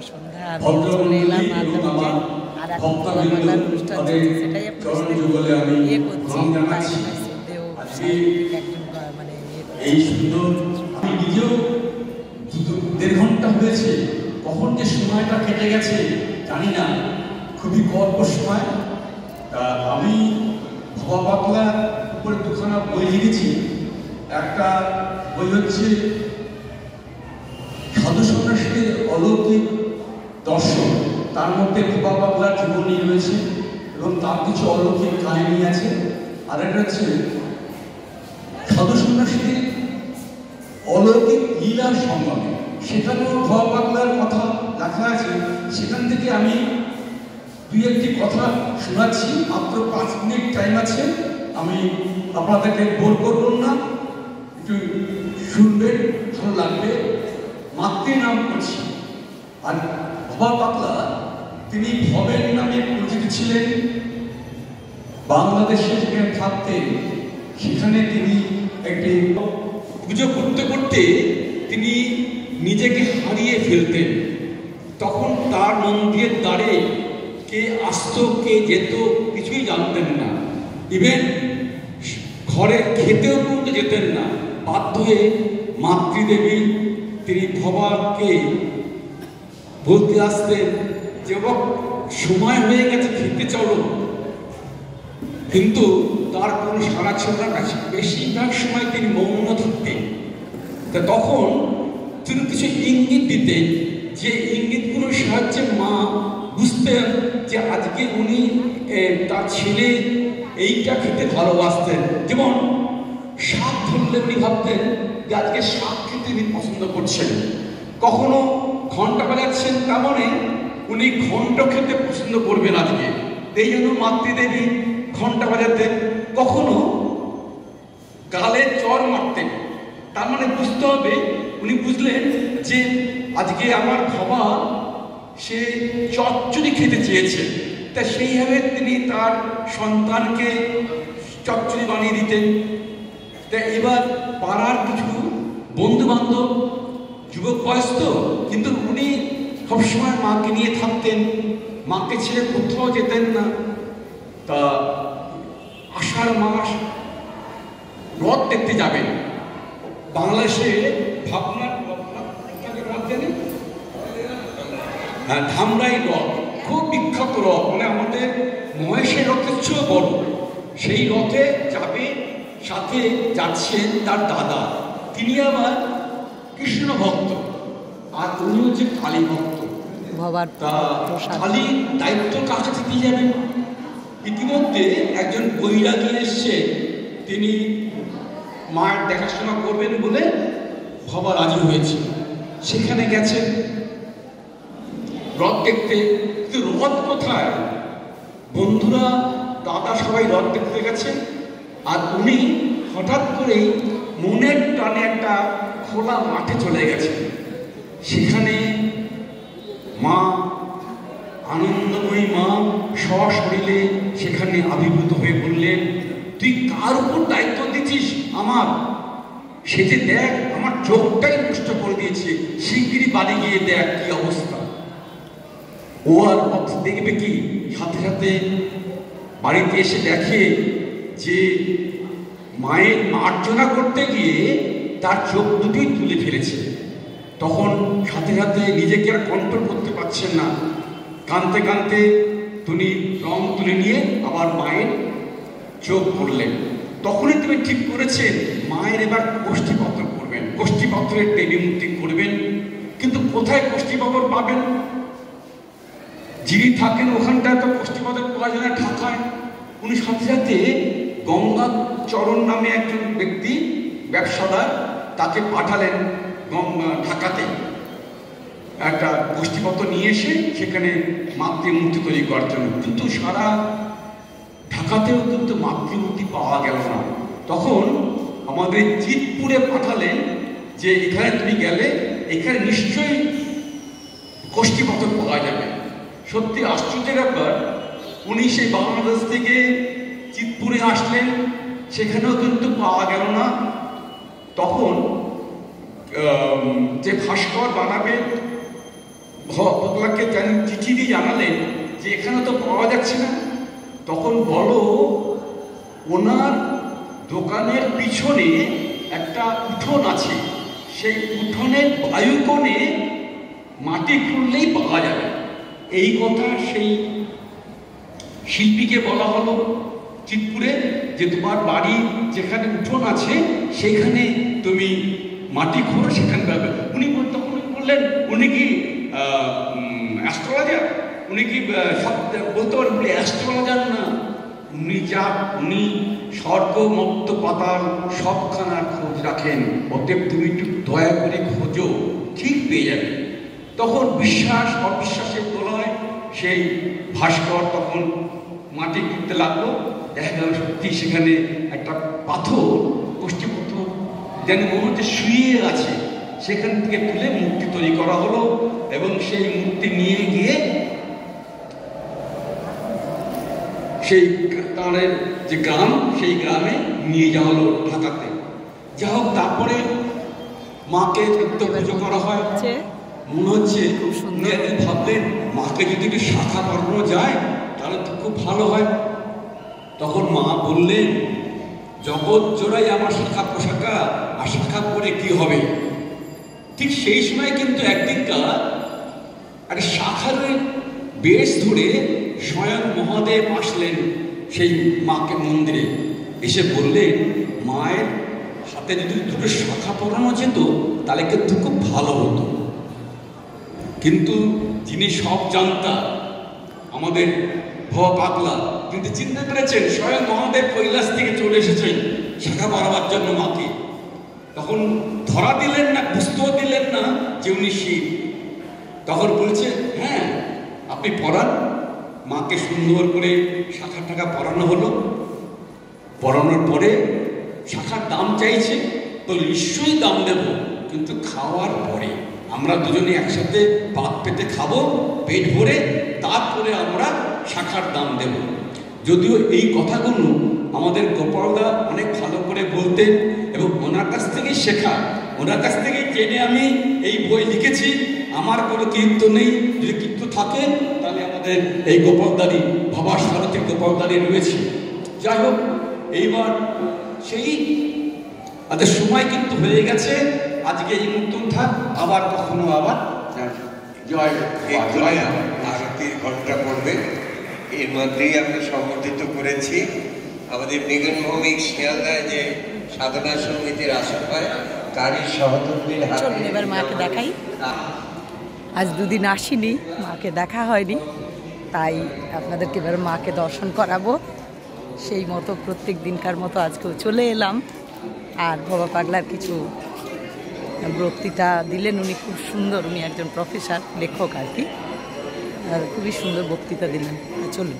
সন্ধ্যা আমি চলে এলাম মাধ্যমিকে আর এখন কলাপাতার অনুষ্ঠান চলছে, সেটাই আপনার ইয়ে করছি। তাই শ্রদ্ধেয় সাহিত্যিক একজন মানে এই সুন্দর আমি নিজেও 1.5 ঘন্টা হয়েছে, কখন যে সময়টা কেটে গেছে জানি না, খুবই অল্প সময়। তা আমি ভবা পাগলার উপরে 2খানা বই লিখেছি। একটা বই হচ্ছে সাধু সন্ন্যাসীদের অলৌকিক দর্শন, তার মধ্যে ভবা পাগলার জীবনী রয়েছে এবং তার কিছু অলৌকিক কাহিনী আছে। আর একটা হচ্ছে সাধু সন্ন্যাসীদের অলৌকিক লীলার সঙ্গমে, সেখানেও ভবা পাগলার কথা লেখা আছে। সেখান থেকে আমি 2-1টি কথা শোনাচ্ছি, মাত্র 5 মিনিট টাইম আছে, আমি আপনাদেরকে বোর করব না, একটু শুনবেন, ভালো লাগবে। মাতৃ নাম করছি। আর ভবা পাগলা তিনি ভবের নামে পরিচিত ছিলেন। বাংলাদেশে যেখানে থাকতেন সেখানে তিনি একটি পুজো করতে করতে তিনি নিজেকে হারিয়ে ফেলতেন। তখন তার মন্দিরের দ্বারে কে আসতো কে যেত কিছুই জানতেন না, ইভেন ঘরে খেতেও পর্যন্ত যেতেন না। বাধ্য হয়ে মাতৃদেবী তিনি ভবাকে বলতে আসতেন যে সময় হয়ে গেছে, খেতে চলো, কিন্তু তার কোনো সাড়া ছিল না। বেশিরভাগ সময় তিনি মৌন থাকতেন। তা তখন তিনি কিছু ইঙ্গিত দিতেন, যে ইঙ্গিতগুলোর সাহায্যে মা বুঝতেন যে আজকে উনি তার ছেলে এইটা খেতে ভালোবাসতেন। যেমন শাক ধরলে উনি ভাবতেন যে আজকে শাক খেতে উনি পছন্দ করছেন। কখনো ঘন্টা বাজাচ্ছেন, তার মানে উনি ঘন্ট খেতে পছন্দ করবেন আজকে, এই জন্য মাতৃদেবী ঘন্টা বাজাতেন। কখনো গালে চড় মারতেন, তার মানে বুঝতে হবে, উনি বুঝলেন যে আজকে আমার ভবা সে চচ্চড়ি খেতে চেয়েছে। তা সেইভাবে তিনি তার সন্তানকে চচ্চড়ি বানিয়ে দিতেন। তা এবার পাড়ার কিছু বন্ধু বান্ধব, যুবক বয়স তো, কিন্তু উনি সবসময় মাকে নিয়ে থাকতেন, মাকে ছেড়ে কোথাও যেতেন না। তা আষাঢ় মাস রথ দেখতে যাবেন বাংলাদেশে, ভাবনার ধামরাই রথ খুব বিখ্যাত রথ, মানে আমাদের মহেশের রথের চেয়েও বড়। সেই রথে যাবে, সাথে যাচ্ছেন তার দাদা, তিনি আবার কৃষ্ণ ভক্ত আর উনি হচ্ছে কালী ভক্ত। তা কালী দায়িত্ব কার কাছে দিয়ে যাবেন? ইতিমধ্যে একজন বৈরাগী এসছে, তিনি মায়ের দেখাশোনা করবেন বলে ভবা রাজি হয়েছে। সেখানে গেছেন রথ দেখতে, কিন্তু রথ কোথায়? বন্ধুরা দাদা সবাই রথ দেখতে গেছেন, আর উনি হঠাৎ করেই মনের টানে একটা খোলা মাঠে চলে গেছেন। সেখানে মা আনন্দময়ী মা সশরীরে সেখানে আবির্ভূত হয়ে বললেন, তুই কার উপর দায়িত্ব দিচ্ছিস আমার? সে যে দেখ আমার চোখটাই নষ্ট করে দিয়েছে, শিগগিরই বাড়ি গিয়ে দেখ কি অবস্থা। ও আর রথ দেখবে কি, সাথে সাথে বাড়িতে এসে দেখে যে মায়ের মার্জনা করতে গিয়ে তার চোখ দুটোই তুলে ফেলেছে। তখন সাথে সাথে নিজেকে আর কন্ট্রোল করতে পারছেন না, কাঁদতে কাঁদতে তিনি রং তুলে নিয়ে আবার মায়ের চোখ পড়লেন। তখনই তুমি ঠিক করেছেন মায়ের এবার কোষ্ঠীপত্র করবেন, কোষ্ঠীপত্রের দেবী মূর্তি করবেন। কিন্তু কোথায় কোষ্ঠীপত্র পাবেন? যিনি থাকেন ওখানটায় তো কোষ্ঠীপত্র পাওয়া যায় না, ঢাকায়। উনি সাথে সাথে গঙ্গাচরণ নামে একজন ব্যক্তি, ব্যবসাদার, তাকে পাঠালেন ঢাকাতে একটা গোষ্ঠীপত্র নিয়ে এসে সেখানে মাতৃমূর্তি তৈরি করার জন্য। কিন্তু সারা ঢাকাতেও কিন্তু মাতৃমূর্তি পাওয়া গেল না। তখন আমাদের চিতপুরে পাঠালেন যে এখানে তুমি গেলে এখানে নিশ্চয়ই গোষ্ঠীপত্র পাওয়া যাবে। সত্যি আশ্চর্যের ব্যাপার, উনি সেই বাংলাদেশ থেকে চিতপুরে আসলেন, সেখানেও কিন্তু পাওয়া গেল না। তখন যে ভাস্কর বানাবে পাগলাকে চিঠি দিয়ে জানালেন যে এখানে তো পাওয়া যাচ্ছে না, তখন বলো ওনার দোকানের পিছনে একটা উঠোন আছে, সেই উঠোনের বায়ুকোণে মাটি খুঁড়লেই পাওয়া যাবে। এই কথা সেই শিল্পীকে বলা হলো চিতপুরে, যে তোমার বাড়ি যেখানে উঠোন আছে সেখানে তুমি মাটি খোঁড়ো, সেখানে পাবে। উনি তখন বললেন উনি কি অ্যাস্ট্রোলজার, উনি কি সব বলতে পারেন? বলে অ্যাস্ট্রোলজার না, উনি স্বর্গ মর্ত পাতাল সবখানার খোঁজ রাখেন, অতএব তুমি একটু দয়া করে খোঁজো, ঠিক পেয়ে যাবে। তখন বিশ্বাস অবিশ্বাসের তোলায় সেই ভাস্কর তখন মাটি খুঁড়তে লাগলো, দেখা গেল সত্যি সেখানে একটা পাথর, কষ্টি পাথর যেন মনে হচ্ছে শুয়ে আছে, সেখান থেকে তুলে মূর্তি তৈরি করা হলো এবং সেই মূর্তি নিয়ে গিয়ে সেই তার যে গ্রাম, সেই গ্রামে নিয়ে যাওয়া হলো ঢাকাতে। যা হোক, তারপরে মাকে পুজো করা হয়। মনে হচ্ছে ভাবলেন মাকে যদি একটু শাখা পরানো যায় তাহলে তো খুব ভালো হয়। তখন মা বললেন, জগৎ জোড়াই আমার শাখা পোশাকা, আর শাখা পরে কি হবে? ঠিক সেই সময় কিন্তু একদিনকার একটা শাখার বেশ ধরে স্বয়ং মহাদেব আসলেন সেই মাকে মন্দিরে, এসে বললেন মায়ের হাতে যদি দুটো শাখা পরানো যেত তাহলে কিন্তু খুব ভালো হতো। কিন্তু যিনি সব জানতা আমাদের ভবা পাগলা কিন্তু চিন্তা করেছেন স্বয়ং মহাদেব কৈলাস থেকে চলে এসেছেন শাখা পরাবার জন্য মাকে। তখন ধরা দিলেন না, বুঝতেও দিলেন না যে উনি শিব। তখন বলছে হ্যাঁ আপনি পড়ান। মাকে সুন্দর করে শাখা টাকা পরানো হলো। পরানোর পরে শাখার দাম চাইছে, তো নিশ্চয়ই দাম দেব, কিন্তু খাওয়ার পরে আমরা দুজনে একসাথে ভাত পেতে খাবো পেট ভরে, তারপরে আমরা শাখার দাম দেব। যদিও এই কথাগুলো আমাদের গোপালদা অনেক ভালো করে বলতেন এবং ওনার কাছ থেকেই শেখা, ওনার কাছ থেকেই জেনে আমি এই বই লিখেছি। আমার কোনো কীর্ত নেই, যদি কীর্ত থাকে তাহলে আমাদের এই গোপালদারি বাবা সারথী গোপালদারি রয়েছে। যাই হোক, এইবার সেই তাদের সময় কিন্তু হয়ে গেছে। আজকে এই মতন থাক, আবার কখনো আবার জয় আরতির ঘন্টা পড়বে। এর মধ্যেই আমরা সম্বোধিত করেছি আমাদের নিগমভূমিক শিয়ালদায় যে সাধনা সমিতির আসন হয় তারই সহধর্মীর হাতে। এবার মাকে দেখাই। আজ দুদিন আসিনি, মাকে দেখা হয়নি, তাই আপনাদেরকে এবার মাকে দর্শন করাবো। সেই মতো প্রত্যেক দিনকার মতো আজকেও চলে এলাম। আর ভবা পাগলার কিছু বক্তৃতা দিলেন উনি, খুব সুন্দর। উনি একজন প্রফেসর, লেখক আর কি, খুবই সুন্দর বক্তৃতা দিলেন। চলুন।